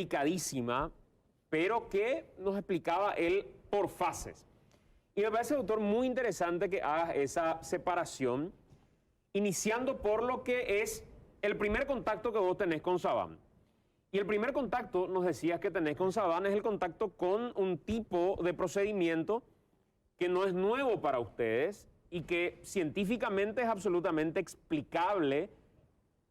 delicadísima, pero que nos explicaba él por fases. Y me parece, doctor, muy interesante que hagas esa separación, iniciando por lo que es el primer contacto que vos tenés con Saban. Y el primer contacto, nos decías que tenés con Saban, es el contacto con un tipo de procedimiento que no es nuevo para ustedes y que científicamente es absolutamente explicable.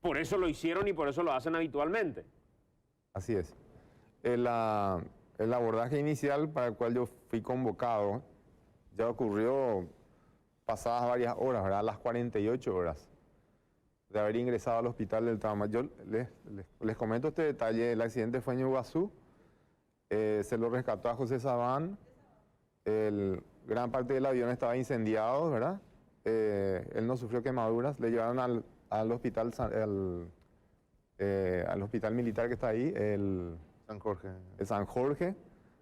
Por eso lo hicieron y por eso lo hacen habitualmente. Así es. El abordaje inicial para el cual yo fui convocado ya ocurrió pasadas varias horas, ¿verdad? A las 48 horas de haber ingresado al hospital del trauma. Yo les comento este detalle. El accidente fue en Iguazú. Se lo rescató a José Saban. Gran parte del avión estaba incendiado, ¿verdad? Él no sufrió quemaduras. Le llevaron al hospital, al hospital militar que está ahí, el San Jorge.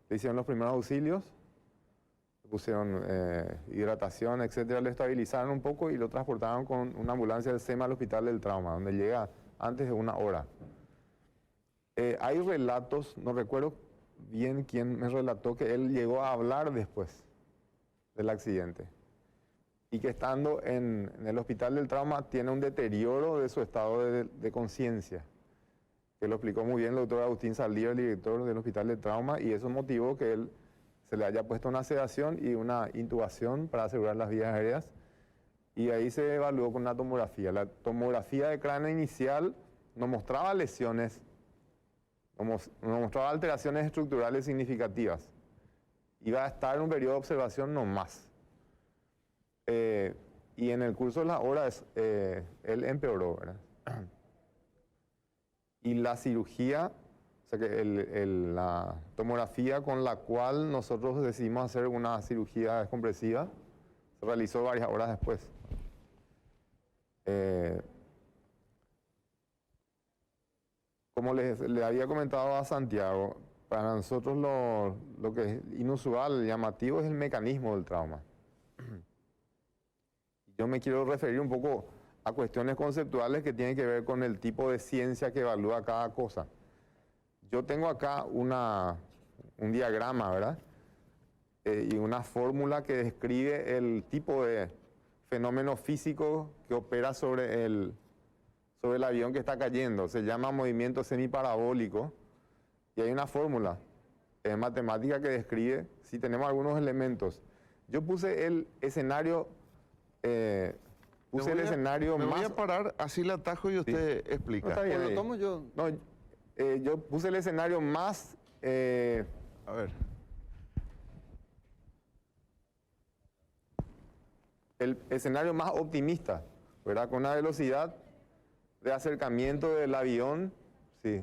Le hicieron los primeros auxilios. Le pusieron hidratación, etcétera. Le estabilizaron un poco y lo transportaron con una ambulancia del SEMA al hospital del trauma, donde llega antes de una hora. Hay relatos, no recuerdo bien quién me relató, que él llegó a hablar después del accidente y que estando en el hospital del trauma tiene un deterioro de su estado de conciencia, que lo explicó muy bien el doctor Agustín Saldívar, el director del hospital del trauma, y eso motivó que él se le haya puesto una sedación y una intubación para asegurar las vías aéreas, y ahí se evaluó con una tomografía. La tomografía de cráneo inicial no mostraba lesiones, no mostraba alteraciones estructurales significativas. Iba a estar en un periodo de observación no más. Y en el curso de las horas él empeoró, ¿verdad? Y la cirugía, o sea que la tomografía con la cual nosotros decidimos hacer una cirugía descompresiva, se realizó varias horas después. Como le había comentado a Santiago, para nosotros lo que es inusual, llamativo, es el mecanismo del trauma. Yo me quiero referir un poco a cuestiones conceptuales que tienen que ver con el tipo de ciencia que evalúa cada cosa. Yo tengo acá un diagrama, ¿verdad? Y una fórmula que describe el tipo de fenómeno físico que opera sobre el avión que está cayendo. Se llama movimiento semiparabólico. Y hay una fórmula matemática que describe si tenemos algunos elementos. Yo puse el escenario, Me voy a parar, así le atajo y usted explica. No, está bien, ¿O lo tomo yo? No, yo puse el escenario más... A ver. El escenario más optimista, ¿verdad? Con una velocidad de acercamiento del avión, sí,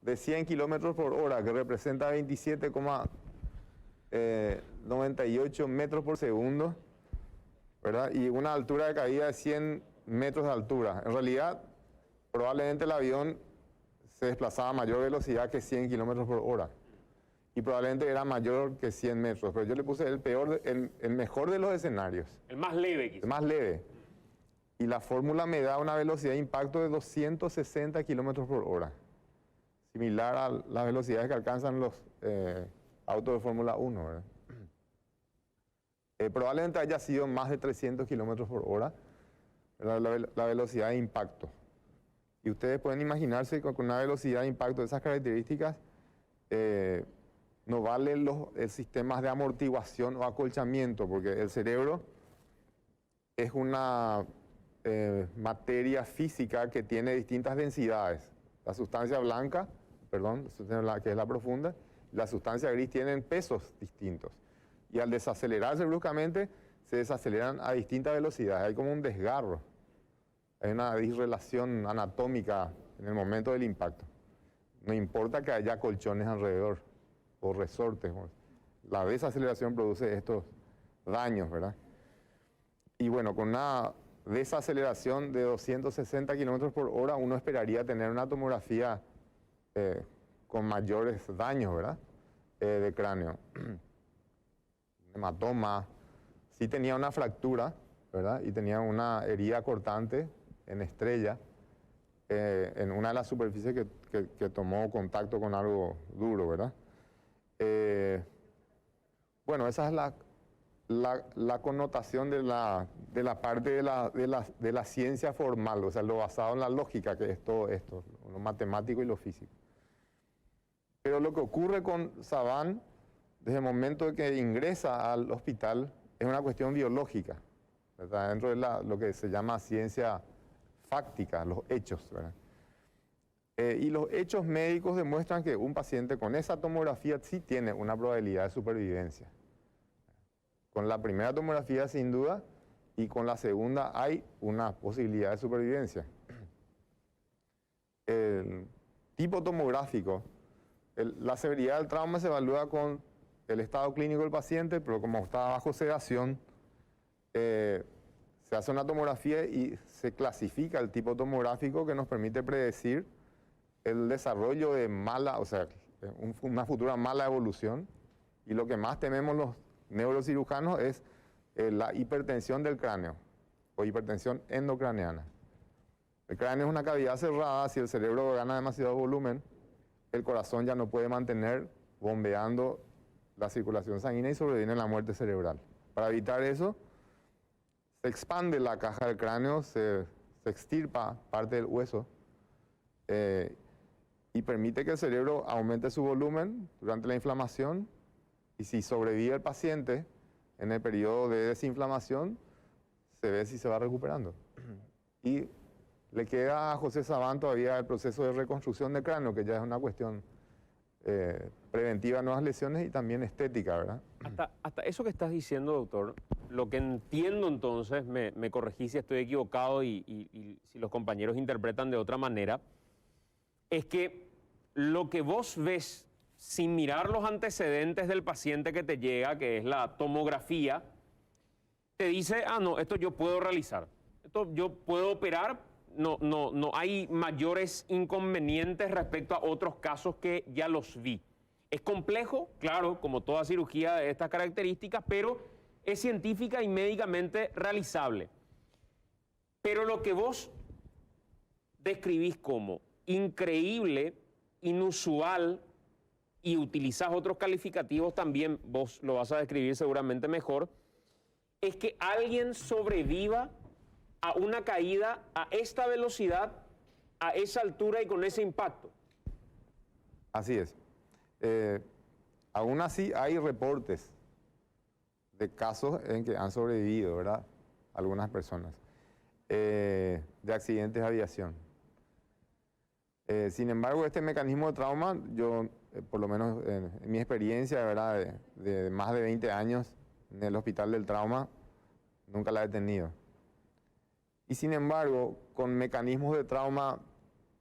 de 100 kilómetros por hora, que representa 27,98 metros por segundo, ¿verdad? Y una altura de caída de 100 metros de altura. En realidad, probablemente el avión se desplazaba a mayor velocidad que 100 kilómetros por hora. Y probablemente era mayor que 100 metros. Pero yo le puse el mejor de los escenarios. El más leve, quizás. El más leve. Y la fórmula me da una velocidad de impacto de 260 kilómetros por hora. Similar a las velocidades que alcanzan los autos de Fórmula 1, ¿verdad? Probablemente haya sido más de 300 kilómetros por hora la velocidad de impacto. Y ustedes pueden imaginarse que con una velocidad de impacto de esas características no valen los sistemas de amortiguación o acolchamiento, porque el cerebro es una materia física que tiene distintas densidades. La sustancia blanca, que es la profunda, y la sustancia gris tienen pesos distintos. Y al desacelerarse bruscamente, se desaceleran a distintas velocidades. Hay como un desgarro. Hay una disrelación anatómica en el momento del impacto. No importa que haya colchones alrededor o resortes. La desaceleración produce estos daños, ¿verdad? Y bueno, con una desaceleración de 260 kilómetros por hora, uno esperaría tener una tomografía con mayores daños, ¿verdad? De cráneo. Hematoma. Sí tenía una fractura, ¿verdad? Y tenía una herida cortante en estrella en una de las superficies que tomó contacto con algo duro, ¿verdad? Bueno, esa es la connotación de la parte de la ciencia formal, o sea, lo basado en la lógica, que es todo esto, lo matemático y lo físico. Pero lo que ocurre con Saban, desde el momento de que ingresa al hospital, es una cuestión biológica, ¿verdad? Dentro de lo que se llama ciencia fáctica, los hechos, ¿verdad? Y los hechos médicos demuestran que un paciente con esa tomografía sí tiene una probabilidad de supervivencia. Con la primera tomografía sin duda, y con la segunda hay una posibilidad de supervivencia. El tipo tomográfico, la severidad del trauma se evalúa con el estado clínico del paciente, pero como está bajo sedación, se hace una tomografía y se clasifica el tipo tomográfico que nos permite predecir el desarrollo de una futura mala evolución. Y lo que más tememos los neurocirujanos es la hipertensión del cráneo o hipertensión endocraneana. El cráneo es una cavidad cerrada, si el cerebro gana demasiado volumen, el corazón ya no puede mantener bombeando la circulación sanguínea y sobreviene la muerte cerebral. Para evitar eso, se expande la caja del cráneo, se extirpa parte del hueso y permite que el cerebro aumente su volumen durante la inflamación, y si sobrevive el paciente en el periodo de desinflamación, se ve si se va recuperando. Y le queda a José Saban todavía el proceso de reconstrucción del cráneo, que ya es una cuestión preventiva de nuevas lesiones y también estética, ¿verdad? Hasta eso que estás diciendo, doctor, lo que entiendo entonces, me corregí si estoy equivocado y si los compañeros interpretan de otra manera, es que lo que vos ves sin mirar los antecedentes del paciente que te llega, que es la tomografía, te dice, no, esto yo puedo realizar, esto yo puedo operar, no hay mayores inconvenientes respecto a otros casos que ya los vi. Es complejo, claro, como toda cirugía de estas características, pero es científica y médicamente realizable. Pero lo que vos describís como increíble, inusual, y utilizás otros calificativos también, vos lo vas a describir seguramente mejor, es que alguien sobreviva a una caída a esta velocidad, a esa altura y con ese impacto. Así es. Aún así hay reportes de casos en que han sobrevivido, ¿verdad? Algunas personas, de accidentes de aviación. Sin embargo, este mecanismo de trauma, yo, por lo menos en mi experiencia, ¿verdad? De más de 20 años en el Hospital del Trauma, nunca la he tenido. Y sin embargo, con mecanismos de trauma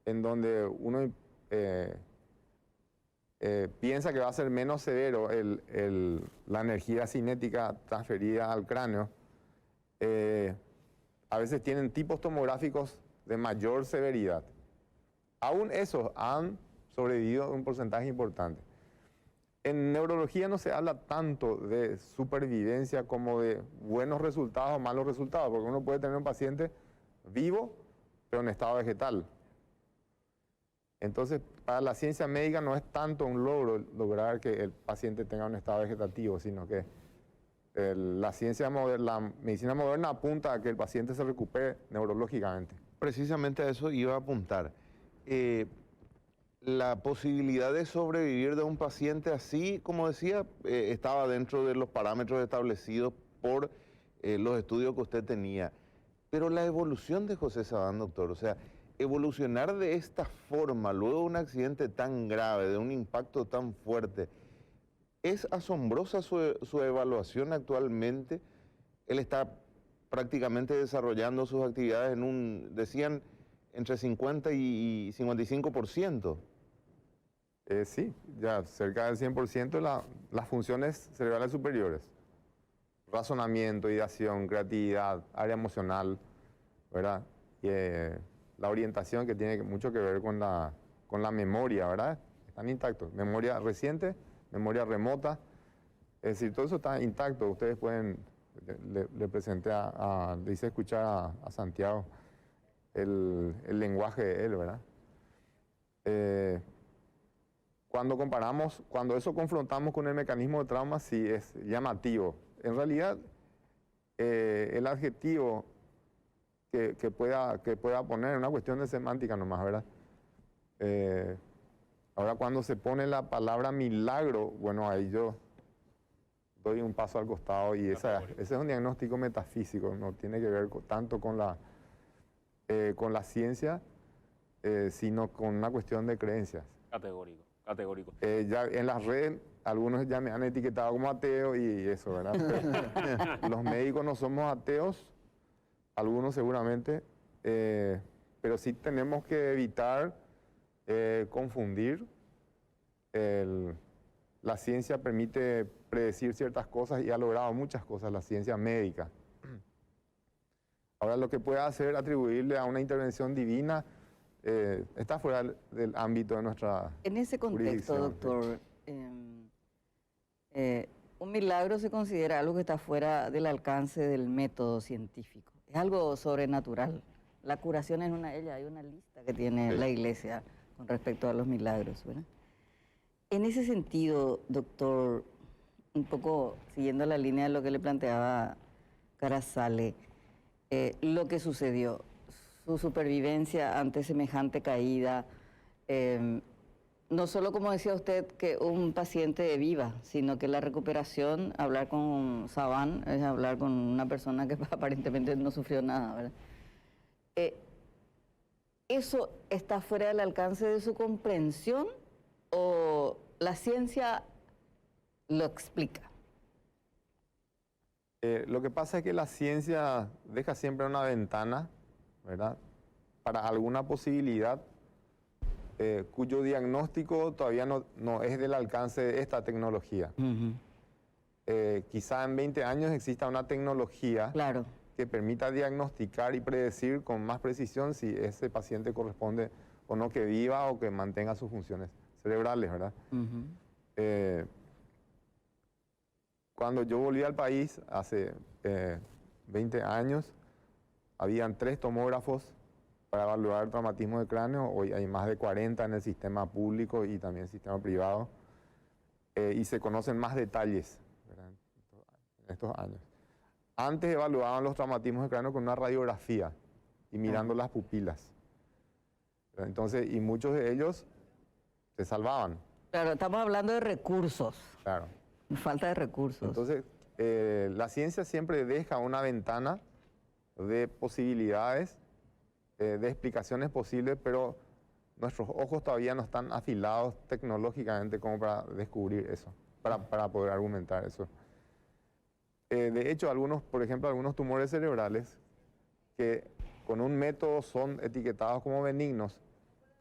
en donde uno piensa que va a ser menos severo la energía cinética transferida al cráneo, a veces tienen tipos tomográficos de mayor severidad. Aún esos han sobrevivido un porcentaje importante. En neurología no se habla tanto de supervivencia como de buenos resultados o malos resultados, porque uno puede tener un paciente vivo, pero en estado vegetal. Entonces, para la ciencia médica no es tanto un logro lograr que el paciente tenga un estado vegetativo, sino que la medicina moderna apunta a que el paciente se recupere neurológicamente. Precisamente a eso iba a apuntar. La posibilidad de sobrevivir de un paciente así, como decía, estaba dentro de los parámetros establecidos por los estudios que usted tenía. Pero la evolución de José Saban, doctor, o sea, evolucionar de esta forma, luego de un accidente tan grave, de un impacto tan fuerte, es asombrosa su evaluación actualmente. Él está prácticamente desarrollando sus actividades decían, entre 50 y 55%. Sí, ya cerca del 100% las funciones cerebrales superiores. Razonamiento, ideación, creatividad, área emocional, ¿verdad? Y, la orientación, que tiene mucho que ver con la memoria, ¿verdad? Están intactos. Memoria reciente, memoria remota. Es decir, todo eso está intacto. Ustedes pueden, le presenté le hice escuchar a Santiago el lenguaje de él, ¿verdad? Cuando eso confrontamos con el mecanismo de trauma, sí es llamativo. En realidad, el adjetivo que pueda poner es una cuestión de semántica nomás, ¿verdad? Ahora, cuando se pone la palabra milagro, bueno, ahí yo doy un paso al costado y ese es un diagnóstico metafísico, no tiene que ver tanto con la ciencia, sino con una cuestión de creencias. Categórico, categórico. Ya en las redes, algunos ya me han etiquetado como ateo y eso, ¿verdad? Pero los médicos no somos ateos, algunos seguramente, pero sí tenemos que evitar confundir. La ciencia permite predecir ciertas cosas y ha logrado muchas cosas, la ciencia médica. Ahora, lo que pueda hacer atribuirle a una intervención divina está fuera del ámbito de nuestra En ese contexto, doctor, un milagro se considera algo que está fuera del alcance del método científico. Es algo sobrenatural. La curación es una de ellas, hay una lista que tiene la Iglesia con respecto a los milagros, ¿verdad? En ese sentido, doctor, un poco siguiendo la línea de lo que le planteaba Carasale, lo que sucedió, su supervivencia ante semejante caída, no solo, como decía usted, que un paciente viva, sino que la recuperación, hablar con Saban, es hablar con una persona que aparentemente no sufrió nada, ¿verdad? ¿Eso está fuera del alcance de su comprensión o la ciencia lo explica? Lo que pasa es que la ciencia deja siempre una ventana, ¿verdad?, para alguna posibilidad cuyo diagnóstico todavía no es del alcance de esta tecnología. Quizá en 20 años exista una tecnología Claro. que permita diagnosticar y predecir con más precisión si ese paciente corresponde o no que viva o que mantenga sus funciones cerebrales, ¿verdad? Cuando yo volví al país hace 20 años, habían 3 tomógrafos para evaluar el traumatismo de cráneo. Hoy hay más de 40 en el sistema público y también en el sistema privado. Y se conocen más detalles, ¿verdad?, en estos años. Antes evaluaban los traumatismos de cráneo con una radiografía y mirando las pupilas. Entonces, y muchos de ellos se salvaban. Claro, estamos hablando de recursos. Claro. Falta de recursos. Entonces, la ciencia siempre deja una ventana de posibilidades, de explicaciones posibles, pero nuestros ojos todavía no están afilados tecnológicamente como para descubrir eso, para poder argumentar eso. De hecho, por ejemplo, algunos tumores cerebrales que con un método son etiquetados como benignos,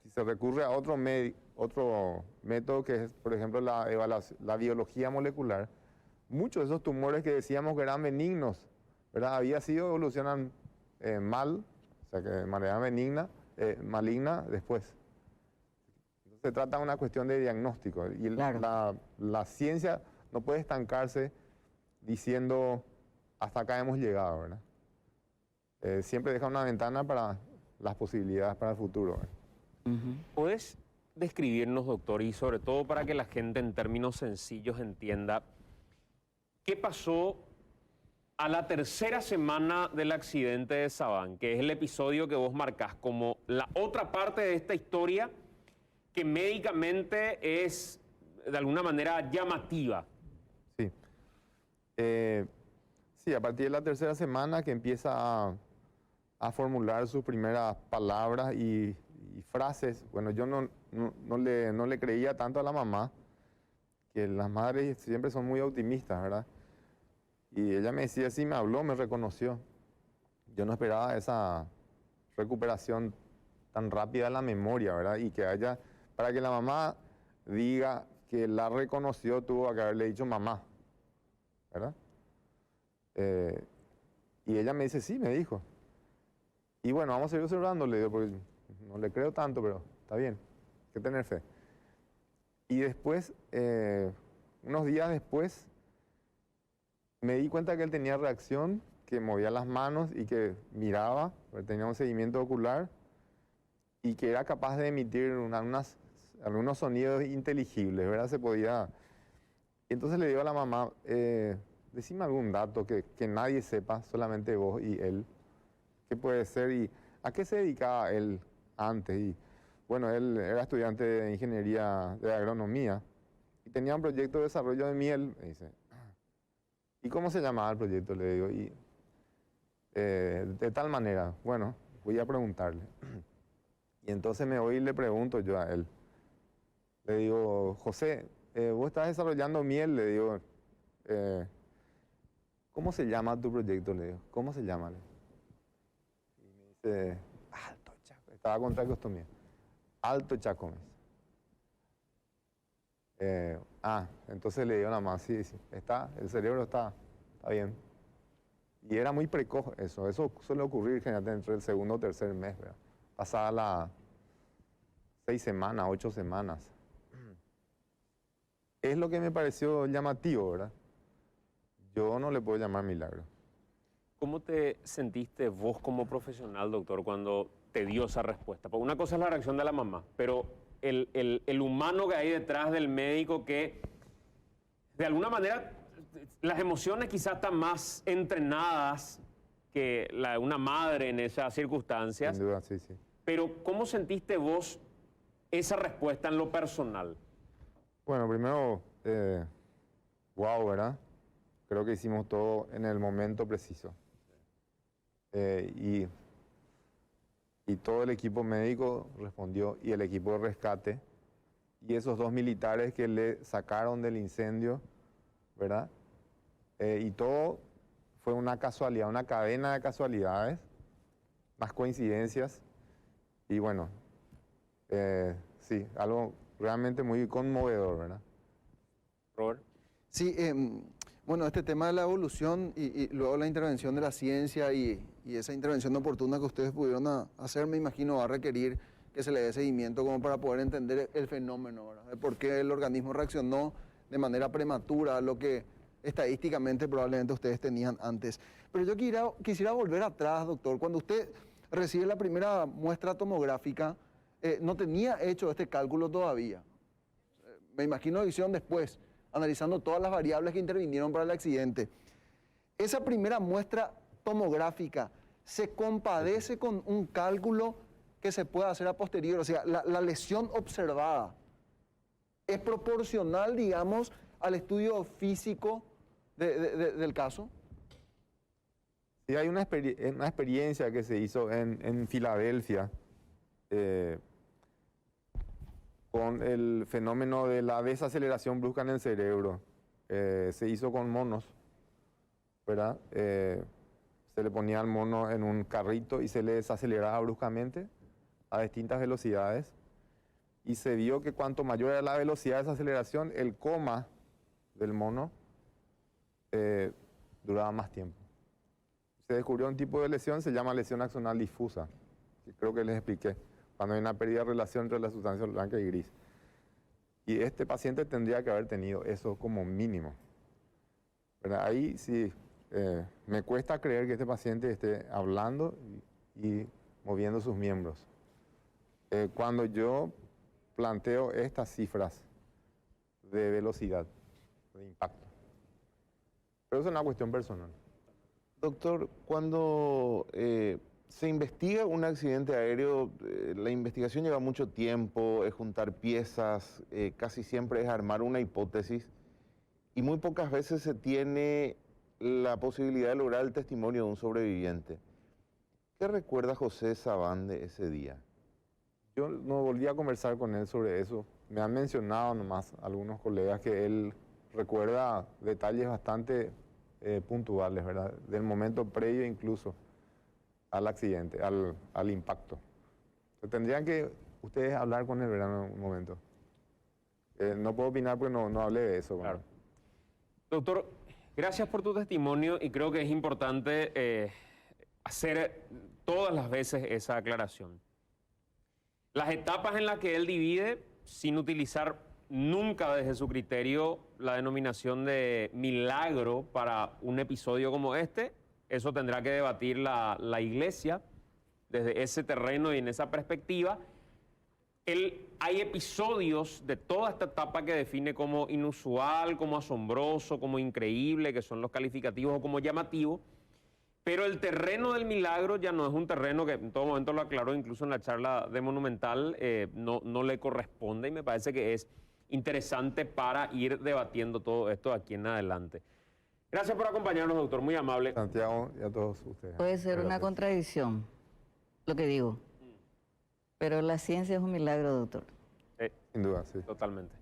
si se recurre a otro método que es, por ejemplo, la biología molecular, muchos de esos tumores que decíamos que eran benignos, ¿verdad?, había sido evolucionan mal, o sea que de manera maligna después. Entonces, se trata de una cuestión de diagnóstico y Claro. la ciencia no puede estancarse diciendo hasta acá hemos llegado, ¿verdad? Siempre deja una ventana para las posibilidades para el futuro, ¿verdad? ¿Puedes describirnos, doctor, y sobre todo para que la gente en términos sencillos entienda qué pasó a la tercera semana del accidente de Saban, que es el episodio que vos marcás como la otra parte de esta historia que médicamente es de alguna manera llamativa? Sí. Sí, a partir de la tercera semana que empieza a formular sus primeras palabras y frases. Bueno, yo no le creía tanto a la mamá, que las madres siempre son muy optimistas, ¿verdad? Y ella me decía, sí, me habló, me reconoció. Yo no esperaba esa recuperación tan rápida de la memoria, ¿verdad? Y que para que la mamá diga que la reconoció, tuvo que haberle dicho mamá, ¿verdad? Y ella me dice, sí, me dijo. Y bueno, vamos a seguir observando, le digo, porque no le creo tanto, pero está bien, hay que tener fe. Y después, unos días después, me di cuenta que él tenía reacción que movía las manos y que miraba, porque tenía un seguimiento ocular y que era capaz de emitir algunos sonidos inteligibles, ¿verdad? Se podía... Y entonces le digo a la mamá, decime algún dato que nadie sepa, solamente vos y él. ¿Qué puede ser? ¿Y a qué se dedicaba él antes? Y bueno, él era estudiante de ingeniería de agronomía y tenía un proyecto de desarrollo de miel. Me dice, ¿y cómo se llamaba el proyecto? Le digo, y de tal manera, bueno, voy a preguntarle. Y entonces me voy y le pregunto yo a él. Le digo, José, vos estás desarrollando miel, le digo, ¿cómo se llama tu proyecto? Le digo, ¿cómo se llama? Y me dice, Alto Chaco. Estaba con tracostomía. Alto Chaco. Me dice. Entonces le digo nada más, sí, el cerebro está bien. Y era muy precoz eso suele ocurrir generalmente dentro del segundo o tercer mes, ¿verdad? Pasada las 6 semanas, 8 semanas. Es lo que me pareció llamativo, ¿verdad? Yo no le puedo llamar milagro. ¿Cómo te sentiste vos como profesional, doctor, cuando te dio esa respuesta? Porque una cosa es la reacción de la mamá, pero el humano que hay detrás del médico que, de alguna manera, las emociones quizás están más entrenadas que la de una madre en esas circunstancias. Sin duda, sí, sí. Pero, ¿cómo sentiste vos esa respuesta en lo personal? Bueno, primero, wow, ¿verdad? Creo que hicimos todo en el momento preciso. Y todo el equipo médico respondió, y el equipo de rescate, y esos 2 militares que le sacaron del incendio, ¿verdad? Y todo fue una casualidad, una cadena de casualidades, más coincidencias, y bueno, sí, algo realmente muy conmovedor, ¿verdad? Robert. Sí, bueno, este tema de la evolución y luego la intervención de la ciencia y esa intervención oportuna que ustedes pudieron hacer, me imagino, va a requerir que se le dé seguimiento como para poder entender el fenómeno, ¿verdad? De por qué el organismo reaccionó de manera prematura a lo que estadísticamente probablemente ustedes tenían antes. Pero yo quisiera volver atrás, doctor. Cuando usted recibe la primera muestra tomográfica, no tenía hecho este cálculo todavía. Me imagino lo hicieron después, analizando todas las variables que intervinieron para el accidente. Esa primera muestra tomográfica se compadece con un cálculo que se puede hacer a posteriori. O sea, la lesión observada es proporcional, digamos, al estudio físico del caso. Sí, hay una experiencia que se hizo en Filadelfia con el fenómeno de la desaceleración brusca en el cerebro. Se hizo con monos, ¿verdad? Se le ponía al mono en un carrito y se le desaceleraba bruscamente a distintas velocidades. Y se vio que cuanto mayor era la velocidad de esa aceleración, el coma del mono duraba más tiempo. Se descubrió un tipo de lesión, se llama lesión axonal difusa, que creo que les expliqué, cuando hay una pérdida de relación entre la sustancia blanca y gris. Y este paciente tendría que haber tenido eso como mínimo, ¿verdad? Ahí sí, me cuesta creer que este paciente esté hablando y moviendo sus miembros. Cuando yo planteo estas cifras de velocidad, de impacto. Pero eso es una cuestión personal. Doctor, cuando se investiga un accidente aéreo, la investigación lleva mucho tiempo, es juntar piezas, casi siempre es armar una hipótesis y muy pocas veces se tiene la posibilidad de lograr el testimonio de un sobreviviente. ¿Qué recuerda José Sabán de ese día? Yo no volví a conversar con él sobre eso. Me han mencionado nomás algunos colegas que él recuerda detalles bastante puntuales, ¿verdad? Del momento previo incluso al accidente, al impacto. Tendrían que ustedes hablar con él, ¿verdad? En un momento. No puedo opinar porque no hablé de eso. Claro. Doctor, gracias por tu testimonio y creo que es importante hacer todas las veces esa aclaración. Las etapas en las que él divide, sin utilizar nunca desde su criterio la denominación de milagro para un episodio como este, eso tendrá que debatir la Iglesia desde ese terreno y en esa perspectiva. Hay episodios de toda esta etapa que define como inusual, como asombroso, como increíble, que son los calificativos, o como llamativo, pero el terreno del milagro ya no es un terreno que en todo momento lo aclaró, incluso en la charla de Monumental, no le corresponde, y me parece que es interesante para ir debatiendo todo esto aquí en adelante. Gracias por acompañarnos, doctor, muy amable. Santiago y a todos ustedes. Puede ser una Gracias. contradicción, lo que digo. Pero la ciencia es un milagro, doctor. Sin duda, sí. Totalmente.